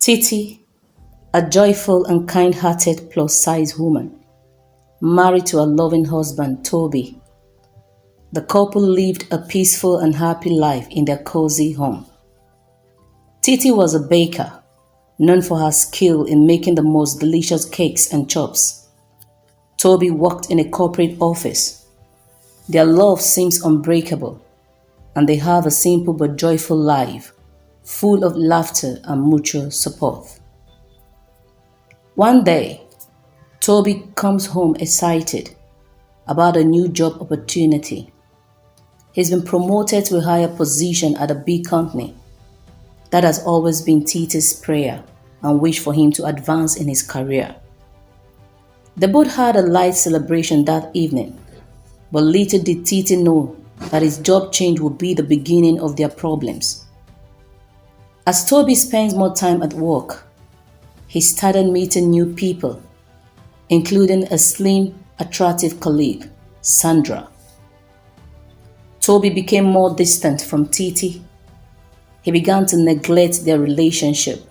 Titi, a joyful and kind-hearted plus-size woman, married to a loving husband, Tobi. The couple lived a peaceful and happy life in their cozy home. Titi was a baker, known for her skill in making the most delicious cakes and chops. Tobi worked in a corporate office. Their love seems unbreakable, and they have a simple but joyful life, full of laughter and mutual support. One day, Tobi comes home excited about a new job opportunity. He's been promoted to a higher position at a big company. That has always been Titi's prayer and wish for him to advance in his career. They both had a light celebration that evening, but little did Titi know that his job change would be the beginning of their problems. As Tobi spends more time at work, he started meeting new people, including a slim, attractive colleague, Sandra. Tobi became more distant from Titi. He began to neglect their relationship,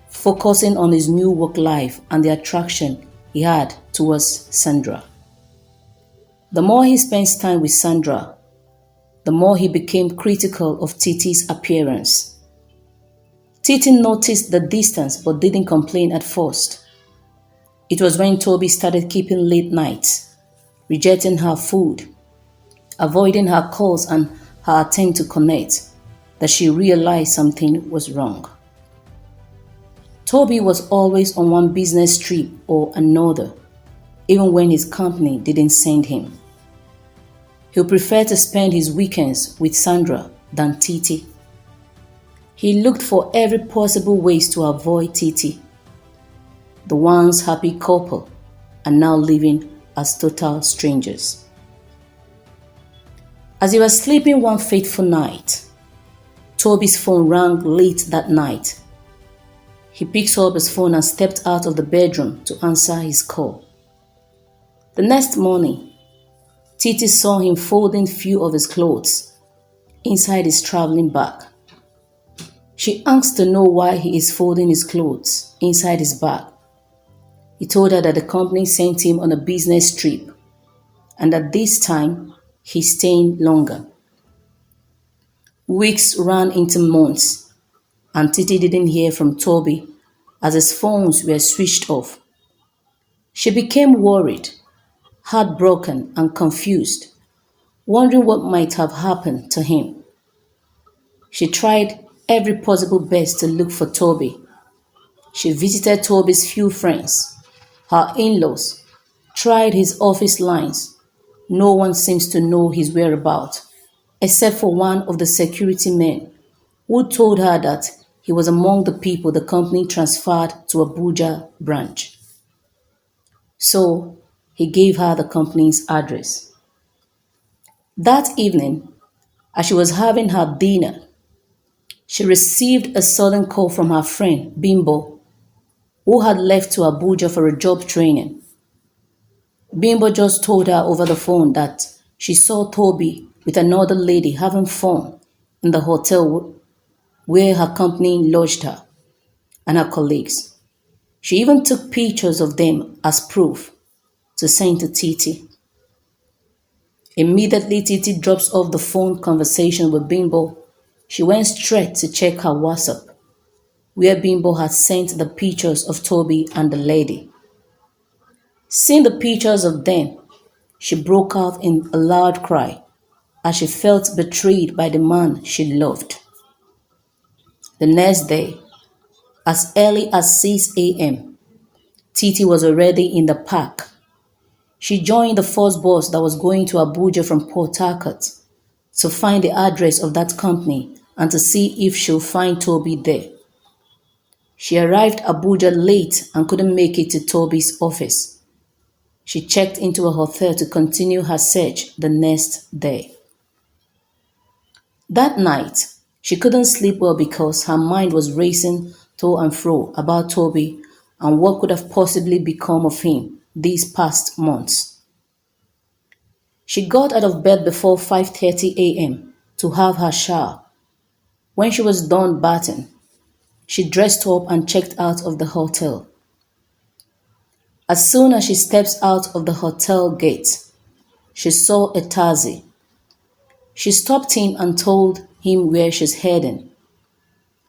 focusing on his new work life and the attraction he had towards Sandra. The more he spent time with Sandra, the more he became critical of Titi's appearance. Titi noticed the distance but didn't complain at first. It was when Tobi started keeping late nights, rejecting her food, avoiding her calls and her attempt to connect, that she realized something was wrong. Tobi was always on one business trip or another, even when his company didn't send him. He preferred to spend his weekends with Sandra than Titi. He looked for every possible ways to avoid Titi. The once happy couple are now living as total strangers. As he was sleeping one fateful night, Tobi's phone rang late that night. He picked up his phone and stepped out of the bedroom to answer his call. The next morning, Titi saw him folding few of his clothes inside his traveling bag. She asked to know why he is folding his clothes inside his bag. He told her that the company sent him on a business trip and at this time he's staying longer. Weeks ran into months and Titi didn't hear from Tobi as his phones were switched off. She became worried, heartbroken and confused, wondering what might have happened to him. She tried every possible best to look for Tobi. She visited Tobi's few friends, her in-laws, tried his office lines. No one seems to know his whereabouts, except for one of the security men who told her that he was among the people the company transferred to Abuja branch. So he gave her the company's address. That evening, as she was having her dinner, she received a sudden call from her friend Bimbo, who had left to Abuja for a job training. Bimbo just told her over the phone that she saw Tobi with another lady having fun in the hotel where her company lodged her and her colleagues. She even took pictures of them as proof to send to Titi. Immediately Titi drops off the phone conversation with Bimbo. She went straight to check her WhatsApp, where Bimbo had sent the pictures of Tobi and the lady. Seeing the pictures of them, she broke out in a loud cry as she felt betrayed by the man she loved. The next day, as early as 6 a.m., Titi was already in the park. She joined the first bus that was going to Abuja from Port Harcourt to find the address of that company and to see if she'll find Tobi there. She arrived Abuja late and couldn't make it to Tobi's office. She checked into a hotel to continue her search the next day. That night, she couldn't sleep well because her mind was racing to and fro about Tobi and what could have possibly become of him these past months. She got out of bed before 5:30 a.m. to have her shower. When she was done bathing, She dressed up and checked out of the hotel. As soon as she steps out of the hotel gate, she saw a taxi. She stopped him and told him where she's heading.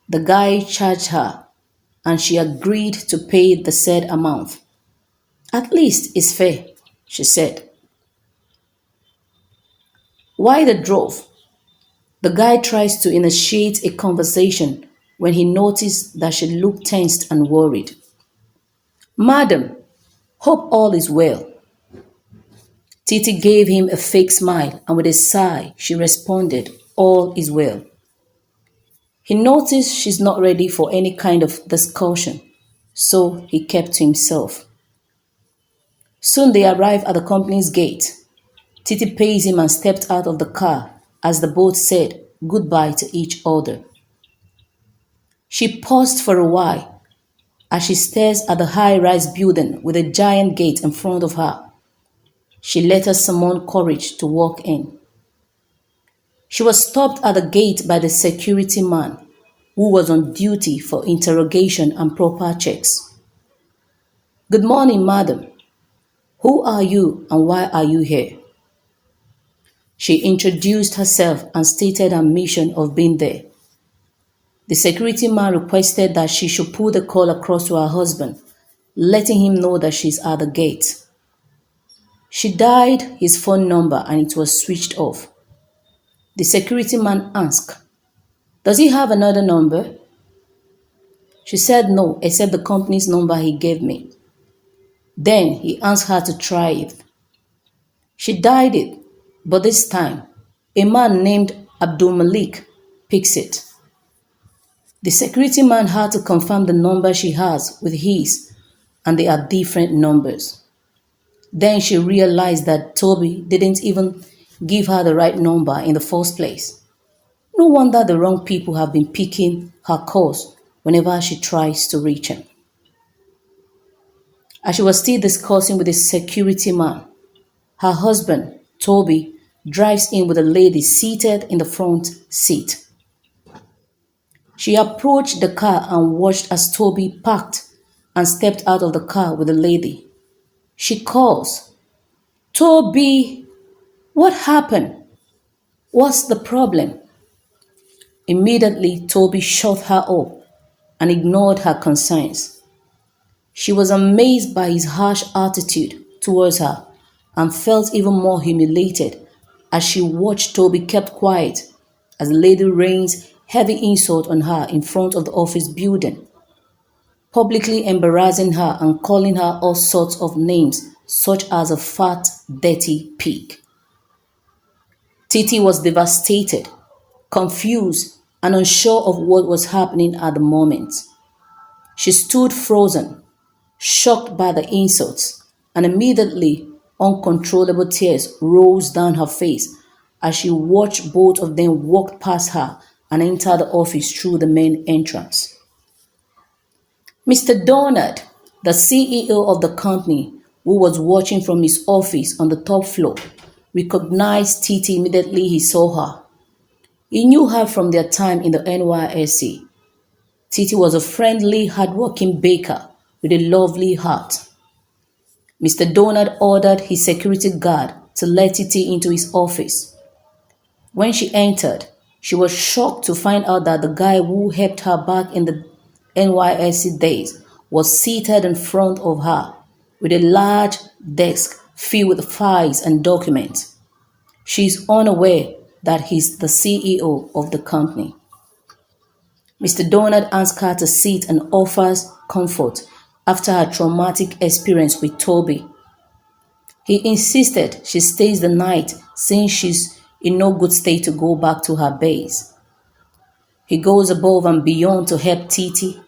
The guy charged her, and she agreed to pay the said amount. At least it's fair, she said. Why the drove? The guy tries to initiate a conversation when he noticed that she looked tensed and worried. Madam, hope all is well. Titi gave him a fake smile, and with a sigh, she responded, all is well. He noticed she's not ready for any kind of discussion, so he kept to himself. Soon they arrived at the company's gate. Titi pays him and stepped out of the car as the both said goodbye to each other. She paused for a while as she stares at the high-rise building with a giant gate in front of her. She later summoned courage to walk in. She was stopped at the gate by the security man who was on duty for interrogation and proper checks. Good morning, madam. Who are you and why are you here? She introduced herself and stated her mission of being there. The security man requested that she should put the call across to her husband, letting him know that she's at the gate. She dialed his phone number and it was switched off. The security man asked, does he have another number? She said no, except the company's number he gave me. Then he asked her to try it. She dialed it, but this time, a man named Abdul Malik picks it. The security man had to confirm the number she has with his, and they are different numbers. Then she realized that Tobi didn't even give her the right number in the first place. No wonder the wrong people have been picking her calls whenever she tries to reach him. As she was still discussing with the security man, her husband, Tobi, drives in with a lady seated in the front seat. She approached the car and watched as Tobi parked and stepped out of the car with the lady. She calls, Tobi, what happened? What's the problem? Immediately, Tobi shut her up and ignored her concerns. She was amazed by his harsh attitude towards her and felt even more humiliated as she watched Tobi kept quiet as the lady rains heavy insult on her in front of the office building, publicly embarrassing her and calling her all sorts of names such as a fat, dirty pig. Titi was devastated, confused, and unsure of what was happening at the moment. She stood frozen, shocked by the insults, and immediately uncontrollable tears rose down her face as she watched both of them walk past her and enter the office through the main entrance. Mr. Donald, the CEO of the company, who was watching from his office on the top floor, recognized Titi immediately he saw her. He knew her from their time in the NYSC. Titi was a friendly, hardworking baker with a lovely heart. Mr. Donald ordered his security guard to let Titi into his office. When she entered, she was shocked to find out that the guy who helped her back in the NYSC days was seated in front of her with a large desk filled with files and documents. She is unaware that he's the CEO of the company. Mr. Donald asks her to sit and offers comfort after her traumatic experience with Tobi. He insisted she stays the night since she's in no good state to go back to her base. He goes above and beyond to help Titi.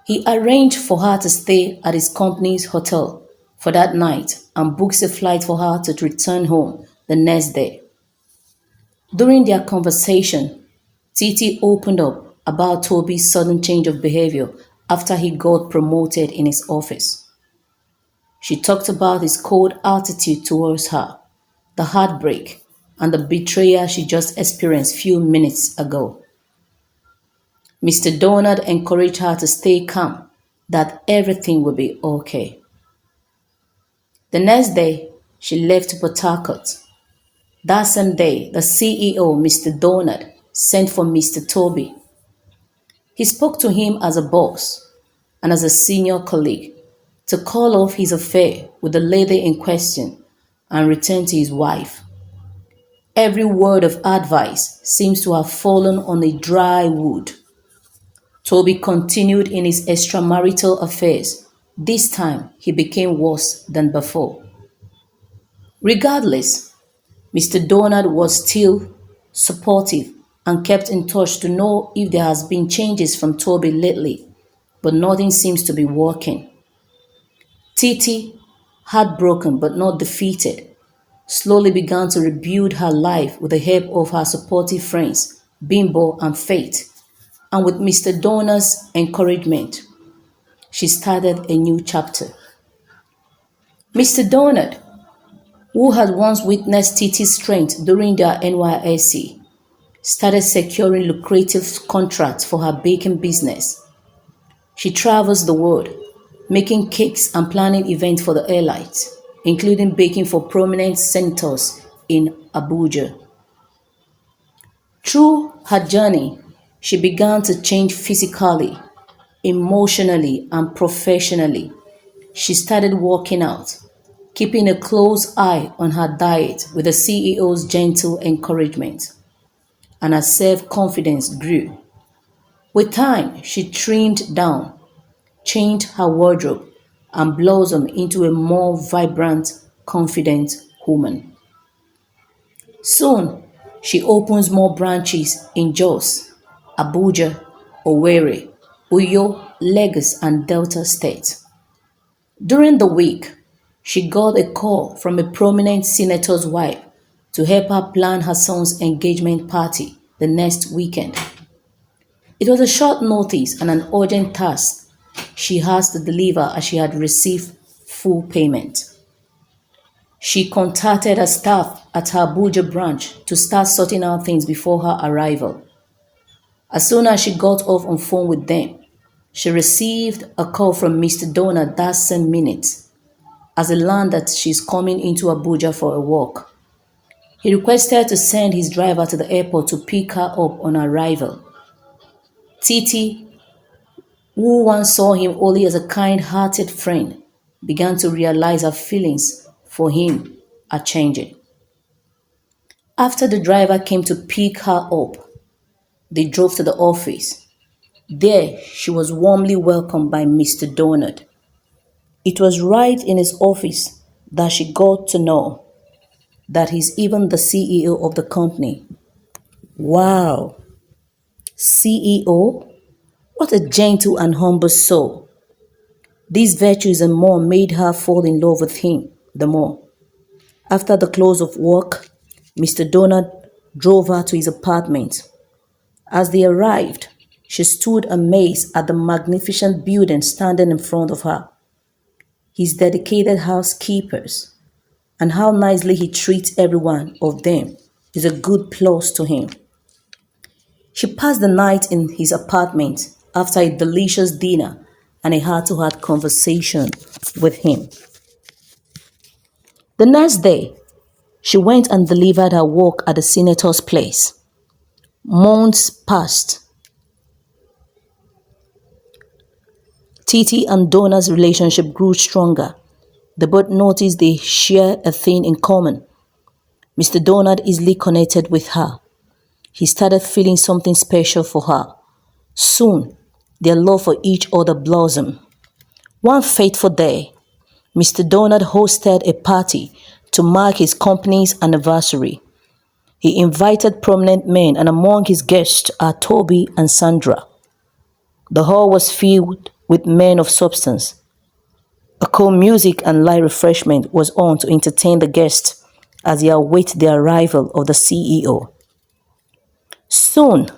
He arranged for her to stay at his company's hotel for that night and books a flight for her to return home the next day. During their conversation, Titi opened up about Tobi's sudden change of behavior after he got promoted in his office. She talked about his cold attitude towards her, the heartbreak, and the betrayal she just experienced few minutes ago. Mr. Donald encouraged her to stay calm, that everything would be okay. The next day, she left to Port Harcourt. That same day, the CEO, Mr. Donald, sent for Mr. Tobi. He spoke to him as a boss and as a senior colleague to call off his affair with the lady in question and return to his wife. Every word of advice seems to have fallen on a dry wood. Toby continued in his extramarital affairs. This time, he became worse than before. Regardless, Mr. Donald was still supportive and kept in touch to know if there has been changes from Toby lately, but nothing seems to be working. Titi, heartbroken but not defeated, slowly began to rebuild her life with the help of her supportive friends, Bimbo and Faith, and with Mr. Donald's encouragement. She started a new chapter. Mr. Donald, who had once witnessed Titi's strength during their NYSC, started securing lucrative contracts for her baking business. She travels the world, making cakes and planning events for the elites, including baking for prominent senators in Abuja. Through her journey, she began to change physically, emotionally, and professionally. She started working out, keeping a close eye on her diet with the CEO's gentle encouragement, and her self-confidence grew. With time, she trimmed down, changed her wardrobe, and blossomed into a more vibrant, confident woman. Soon, she opens more branches in Jos, Abuja, Owerri, Uyo, Lagos, and Delta states. During the week, she got a call from a prominent senator's wife to help her plan her son's engagement party the next weekend. It was a short notice and an urgent task she has to deliver as she had received full payment. She contacted her staff at her Abuja branch to start sorting out things before her arrival. As soon as she got off on phone with them, she received a call from Mr. Donald that same minute as he learned that she's coming into Abuja for a walk. He requested to send his driver to the airport to pick her up on arrival. Titi, who once saw him only as a kind-hearted friend, began to realize her feelings for him are changing. After the driver came to pick her up, they drove to the office. There, she was warmly welcomed by Mr. Donald. It was right in his office that she got to know that he's even the CEO of the company. Wow! CEO? What a gentle and humble soul. These virtues and more made her fall in love with him the more. After the close of work, Mr. Donald drove her to his apartment. As they arrived, she stood amazed at the magnificent building standing in front of her. His dedicated housekeepers and how nicely he treats every one of them is a good plus to him. She passed the night in his apartment after a delicious dinner and a heart-to-heart conversation with him. The next day, she went and delivered her work at the senator's place. Months passed. Titi and Donna's relationship grew stronger. They both noticed they share a thing in common. Mr. Donald easily connected with her. He started feeling something special for her. Soon, their love for each other blossomed. One fateful day, Mr. Donald hosted a party to mark his company's anniversary. He invited prominent men, and among his guests are Tobi and Sandra. The hall was filled with men of substance. A cool music and light refreshment was on to entertain the guests as they await the arrival of the CEO. Soon,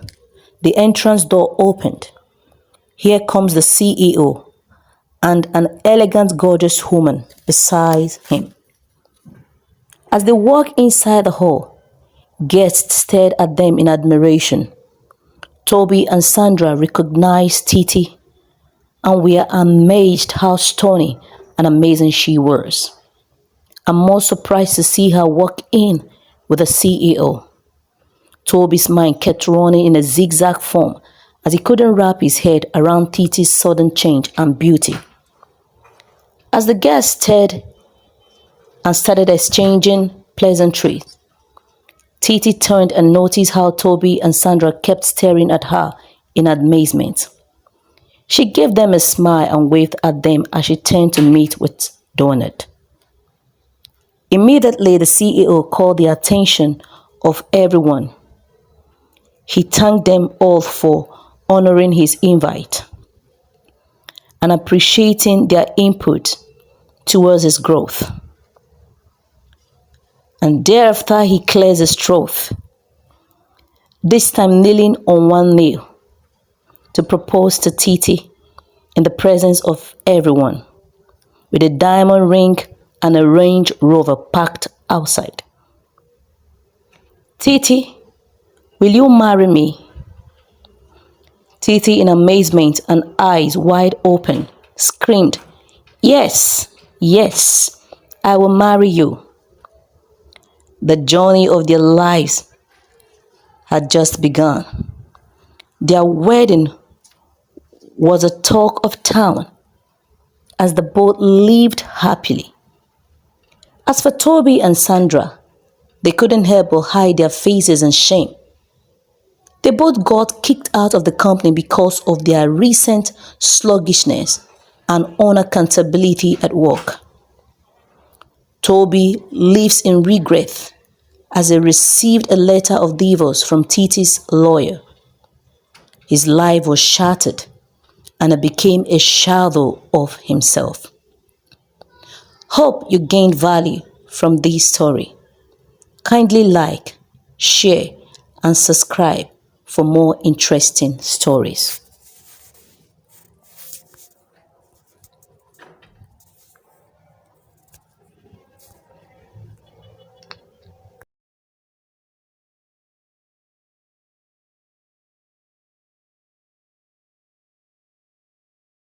the entrance door opened. Here comes the CEO and an elegant, gorgeous woman beside him. As they walked inside the hall, guests stared at them in admiration. Tobi and Sandra recognized Titi and were amazed how stunning and amazing she was. I'm more surprised to see her walk in with the CEO. Tobi's mind kept running in a zigzag form as he couldn't wrap his head around Titi's sudden change and beauty. As the guests stared and started exchanging pleasantries, Titi turned and noticed how Tobi and Sandra kept staring at her in amazement. She gave them a smile and waved at them as she turned to meet with Donald. Immediately, the CEO called the attention of everyone. He thanked them all for honoring his invite and appreciating their input towards his growth. And thereafter, he clears his throat, this time kneeling on one knee to propose to Titi in the presence of everyone, with a diamond ring and a Range Rover parked outside. Titi, will you marry me? Titi, in amazement and eyes wide open, screamed, "Yes, yes, I will marry you." The journey of their lives had just begun. Their wedding was a talk of town as the both lived happily. As for Tobi and Sandra, they couldn't help but hide their faces in shame. They both got kicked out of the company because of their recent sluggishness and unaccountability at work. Tobi lives in regret as he received a letter of divorce from Titi's lawyer. His life was shattered and he became a shadow of himself. Hope you gained value from this story. Kindly like, share, and subscribe for more interesting stories.